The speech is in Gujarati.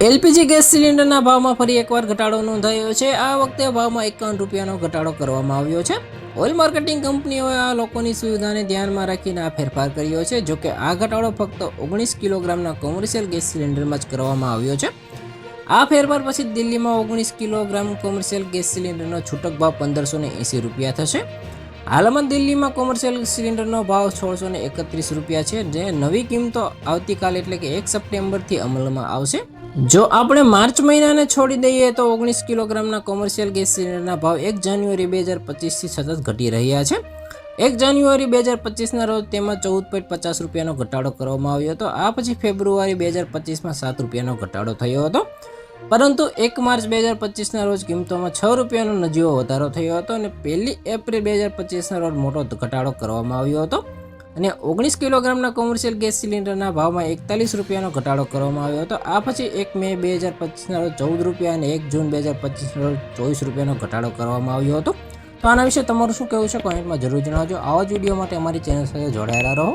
એલપીજી ગેસ સિલિન્ડરના ભાવમાં ફરી એકવાર ઘટાડો નોંધાયો છે। આ વખતે ભાવમાં 51 રૂપિયાનો ઘટાડો કરવામાં આવ્યો છે। ઓઇલ માર્કેટિંગ કંપનીઓએ આ લોકોની સુવિધાને ધ્યાનમાં રાખીને આ ફેરફાર કર્યો છે। જોકે આ ઘટાડો ફક્ત 19 કિલોગ્રામના કોમર્શિયલ ગેસ સિલિન્ડરમાં જ કરવામાં આવ્યો છે। આ ફેરફાર પછી દિલ્હીમાં 19 કિલોગ્રામ કોમર્શિયલ ગેસ સિલિન્ડરનો છૂટક ભાવ 1580 રૂપિયા થશે। હાલમાં દિલ્હીમાં કોમર્શિયલ સિલિન્ડરનો ભાવ 1631 રૂપિયા છે, જે નવી કિંમતો આવતીકાલ એટલે કે 1 સપ્ટેમ્બરથી અમલમાં આવશે। જો આપણે માર્ચ મહિનાને છોડી દઈએ તો 19 કિલોગ્રામના કોમર્શિયલ ગેસ સિલિન્ડરના ભાવ 1 જાન્યુઆરી 2025થી સતત ઘટી રહ્યા છે। 1 જાન્યુઆરી 2025ના રોજ તેમાં 14.50 રૂપિયાનો ઘટાડો કરવામાં આવ્યો હતો। આ પછી ફેબ્રુઆરી 2025માં 7 રૂપિયાનો ઘટાડો થયો હતો, પરંતુ 1 માર્ચ 2025ના રોજ કિંમતોમાં 6 રૂપિયાનો નજીવો વધારો થયો હતો અને 1 એપ્રિલ 2025ના રોજ મોટો ઘટાડો કરવામાં આવ્યો હતો અને 19 કિલોગ્રામના કોમર્શિયલ ગેસ સિલિન્ડરના ભાવમાં 41 રૂપિયાનો ઘટાડો કરવામાં આવ્યો હતો। આ પછી 1 મે 2025ના રોજ 14 રૂપિયા અને 1 જૂન 2025ના રોજ 24 રૂપિયાનો ઘટાડો કરવામાં આવ્યો હતો। તો આના વિશે તમારું શું કહેવું છે, કોમેન્ટમાં જરૂર જણાવજો। આવા જ વિડીયો માટે અમારી ચેનલ સાથે જોડાયેલા રહો।